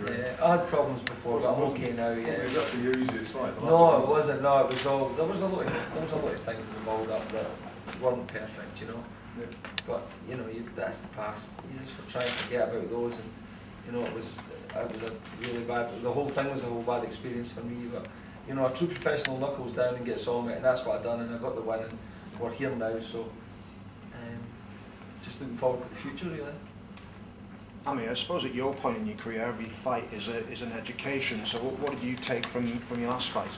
Yeah, I had problems before, but I'm okay now. Yeah. It was actually your easiest fight. No, it wasn't. No, it was all. There was a lot of things in the build up that weren't perfect, you know. Yeah. But you know, that's the past. You just try and forget about those, and you know, it was a really bad. The whole thing was a whole bad experience for me. But you know, a true professional knuckles down and gets on it, and that's what I done, and I got the win, and we're here now. So, just looking forward to the future, really. Amir, I suppose at your point in your career, every fight is an education. So what did you take from your last fight?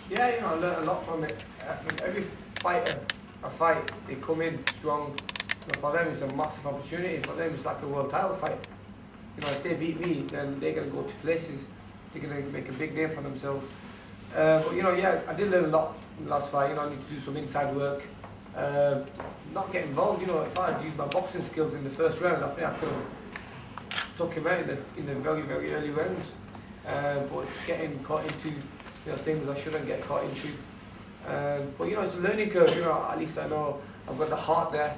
Yeah, you know, I learned a lot from it. I mean, every fighter, they come in strong. You know, for them, it's a massive opportunity. For them, it's like a world title fight. You know, if they beat me, then they're going to go to places. They're going to make a big name for themselves. But you know, yeah, I did learn a lot in the last fight. You know, I need to do some inside work. Not get involved. You know, if I had used my boxing skills in the first round, I think I could have took him out in the very, very early rounds. But it's getting caught into things I shouldn't get caught into. But you know, it's a learning curve. You know, at least I know I've got the heart there.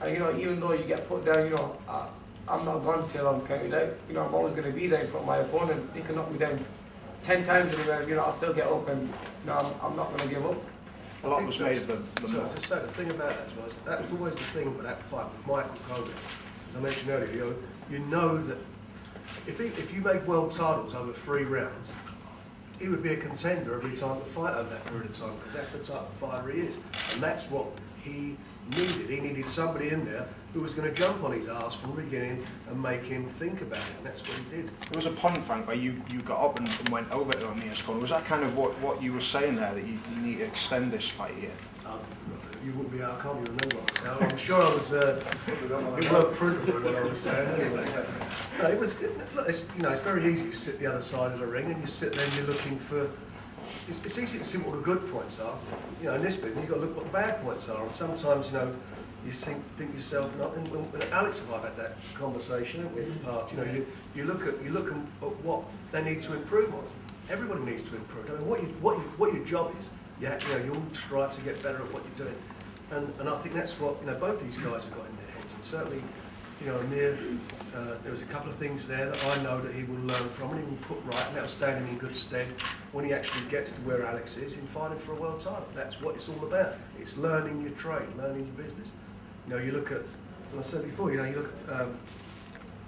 And you know, even though you get put down, you know, I'm not gone till I'm counted out. You know, I'm always going to be there in front of my opponent. They can knock me down 10 times in a round. You know, I'll still get up, and you know, I'm not going to give up. A lot was made of the just say the thing about that was always the thing with that fight with Michael Kogan. As I mentioned earlier, you know that if you made world titles over 3 rounds, he would be a contender every time to fight over that period of time, because that's the type of fighter he is, and that's what he needed. He needed somebody in there who was going to jump on his ass from the beginning and make him think about it, and that's what he did. There was a point, Frank, where you got up and went over to Amir's corner. Was that kind of what you were saying there, that you need to extend this fight here? You wouldn't be, I can't even remember what I was saying. I'm sure I was, it weren't printable what I was saying anyway. No, look, it's very easy to sit the other side of the ring, and you sit there and you're looking for, it's easy to see what the good points are. You know, in this business, you've got to look what the bad points are, and sometimes, you know, you think yourself, and Alex and I've had that conversation in the past. You know, you look at what they need to improve on. Everybody needs to improve. I mean, what your job is. You all strive to get better at what you're doing, and I think that's what both these guys have got in their heads. And certainly, Amir, there was a couple of things there that I know that he will learn from, and he will put right, and that'll stand him in good stead when he actually gets to where Alex is in fighting for a world title. That's what it's all about. It's learning your trade, learning your business. You know, you look at, as I said before, you look at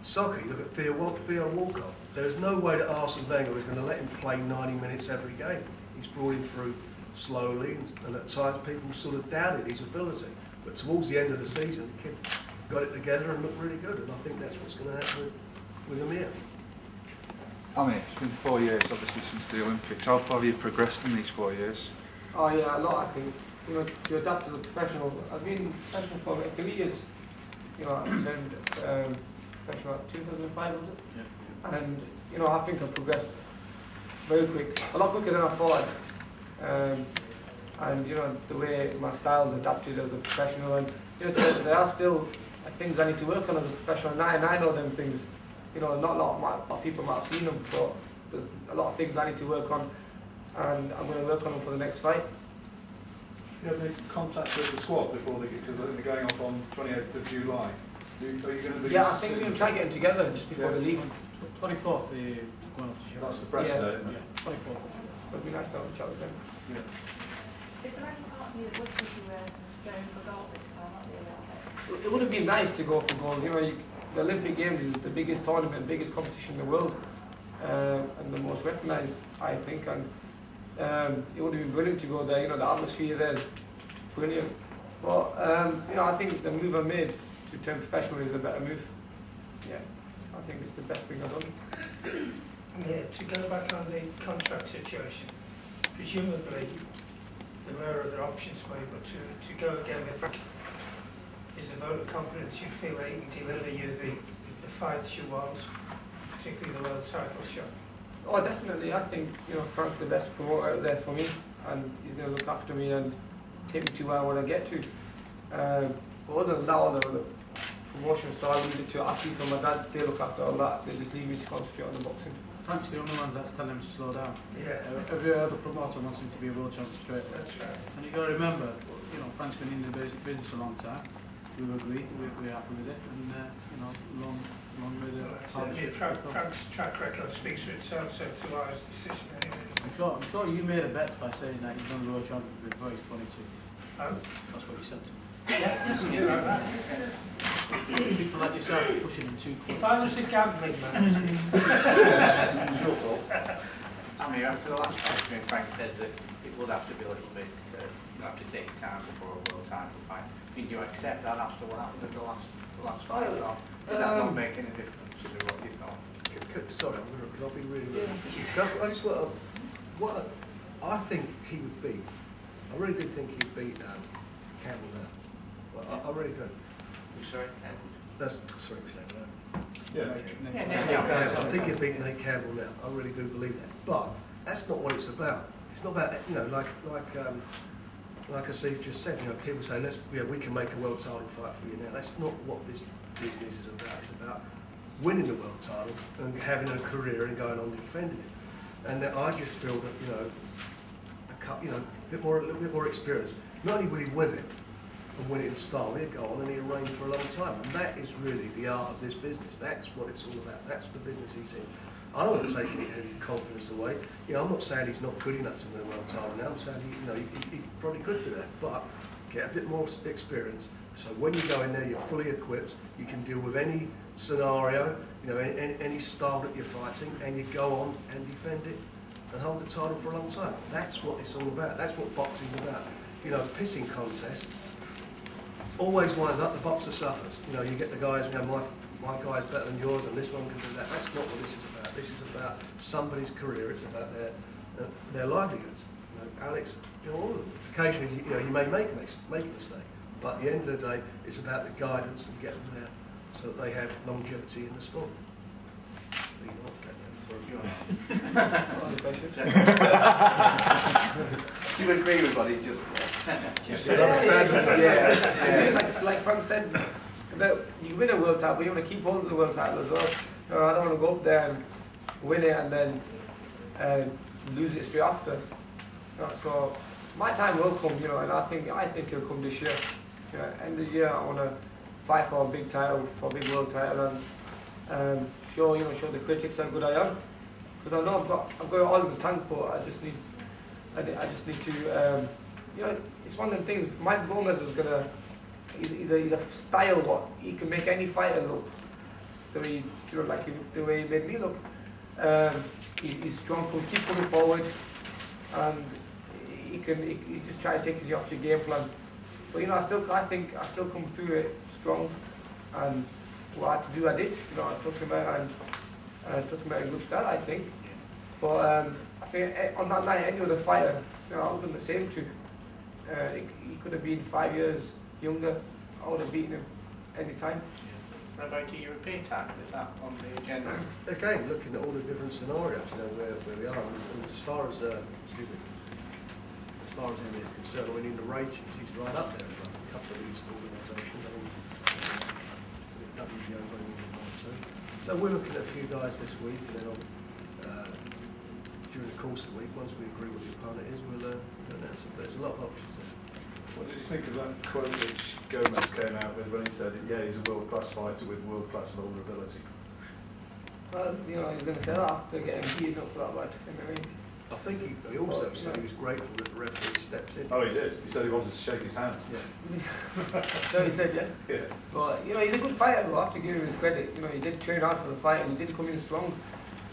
soccer, you look at Theo Walcott. There's no way that Arsene Wenger is going to let him play 90 minutes every game. He's brought him through slowly, and at times people sort of doubted his ability. But towards the end of the season, the kid got it together and looked really good, and I think that's what's going to happen with Amir. Amir, it's been 4 years, obviously, since the Olympics. How far have you progressed in these 4 years? Oh yeah, a lot, I think. You know, to adapt as a professional. I've been professional for about 3 years. You know, I turned professional at 2005, was it? Yeah. And you know, I think I've progressed very quick, a lot quicker than I thought. And you know, the way my style's adapted as a professional, and you know, there are still things I need to work on as a professional, and I know them things. You know, not a lot of people might have seen them, but there's a lot of things I need to work on, and I'm going to work on them for the next fight. You have any contact with the squad before because I think they're going off on 28th of July. Are you going to do? Yeah, I think we're going to try and get them together just before they leave. 24th, they're going up to Sheffield. That's the press day, isn't it? Yeah, 24th. It'd be nice to have a chat with them. Yeah. Is there any part of you that wishes you were going for gold this time at the Olympics? It would have been nice to go for gold. You know, the Olympic Games is the biggest tournament, biggest competition in the world, and the most recognised, I think. And it would have been brilliant to go there. You know, the atmosphere there is brilliant. But you know, I think the move I made to turn professional is a better move. Yeah, I think it's the best thing I've done. Yeah, to go back on the contract situation, presumably there were other options for you, but to go again with is a vote of confidence you feel that he can deliver you the fights you want, particularly the world title shot? Oh, definitely. I think, you know, Frank's the best promoter out there for me, and he's going to look after me and take me to where I want to get to. But other than that, all the promotions, so I leave it to athletes and my dad. They look after all that. They just leave me to concentrate on the boxing. Frank's the only one that's telling him to slow down. Yeah. Every other promoter wants him to be a world champion straight away. That's right. And you've got to remember, you know, Frank's been in the business a long time. We agree, we're happy with it, and you know, along with the partnership. Frank's track record speaks for itself, so to ours decision anyway. I'm sure you made a bet by saying that he's won the world championship before he's 22. Oh, That's what you said to me. you know that. People like yourself are pushing him too quick. If I was a gambling man, It's your fault. Amir, after the last fight, Frank said that it would have to be a little bit, you have to take time before a world title fight. Did you accept that after what happened at the last fight? Or did that not make any difference to what you thought? Sorry, I'll be really I just what I think he would beat. I really did think he'd beat Campbell now. Well, I really do. You sorry? That's sorry, we said that. Yeah. I think he'd beat Nate Campbell now. I really do believe that. But that's not what it's about. It's not about, you know, like Asif just said. You know, people say, we can make a world title fight for you now. That's not what this business is about. It's about winning the world title and having a career and going on defending it. And I just feel that, you know, a little bit more experience. Not only will he win it and win it in style, he'll go on and he'll reign for a long time. And that is really the art of this business. That's what it's all about. That's the business he's in. I don't want to take any confidence away. You know, I'm not saying he's not good enough to win a world title now. I'm saying he probably could do that, but get a bit more experience. So when you go in there, you're fully equipped. You can deal with any scenario, you know, any style that you're fighting, and you go on and defend it and hold the title for a long time. That's what it's all about. That's what boxing's about. You know, pissing contest always winds up the boxer suffers. You know, you get the guys, you know, my guy's better than yours and this one can do that. That's not what this is about. This is about somebody's career. It's about their livelihoods. You know, Alex, you know, all of them. Occasionally, you know, you may make a mistake, but at the end of the day, it's about the guidance and getting them there so that they have longevity in the sport. So you can answer that then. Do you agree with what he's just said? Like Frank said, about you win a world title, but you want to keep hold of the world title as well. You know, I don't want to go up there and win it and then lose it straight after. You know, so my time will come, you know, and I think it'll come this year. You know, end of the year, I want to fight for a big title, for a big world title, and show the critics how good I am. Because I know I've got it all in the tank, but I just need to, you know, it's one of the things. Mike Gomez was gonna, he's a style what he can make any fighter look. So he, you know, like the way he made me look. He's strong, can keep coming forward, and he just tries taking you off your game plan. But you know, I think I still come through it strong, and what I had to do, I did. You know, I took him out and took him out in good style, I think. But I think on that night, any other fighter, you know, I would have done the same too. He could have been 5 years younger. I would have beaten him any time. What about the European title? Is that on the agenda? Again, looking at all the different scenarios, you know, where we are. And as far as Amir is concerned, I mean, in the ratings, he's right up there for a couple of these organisations. I mean, WBO running in one too. So we're looking at a few guys this week, and then during the course of the week, once we agree what the opponent is, we'll announce it. There's a lot of options there. What did you think of that quote which Gomez came out with when he said, yeah, he's a world-class fighter with world-class vulnerability? Well, you know, he's going to say that after getting beaten up that bad. I mean, I think he also said he was grateful that the referee stepped in. Oh, he did. He said he wanted to shake his hand. Yeah. so he said, yeah. Yeah. But you know, he's a good fighter. But I have to give him his credit. You know, he did train hard for the fight, and he did come in strong.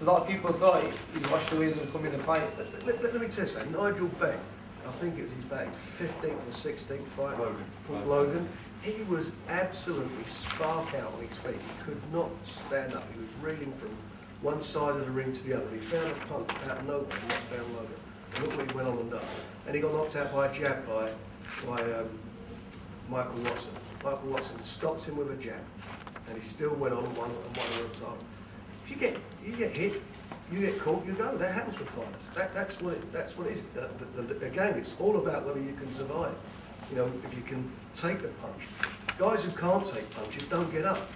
A lot of people thought he'd washed away and come in the fight. Let me tell you something. Nigel Beck, I think it was his back 15th or 16th fight for Logan. He was absolutely spark out on his feet. He could not stand up. He was reeling from one side of the ring to the other. He found a punch out of nowhere and knocked down Logan. And look what he went on and done. And he got knocked out by a jab by Michael Watson. Michael Watson stopped him with a jab, and he still went on and won a world title. If you get hit, you get caught, you go. That happens with fighters. That's what it is. Again, it's all about whether you can survive. You know, if you can take the punch. Guys who can't take punches don't get up.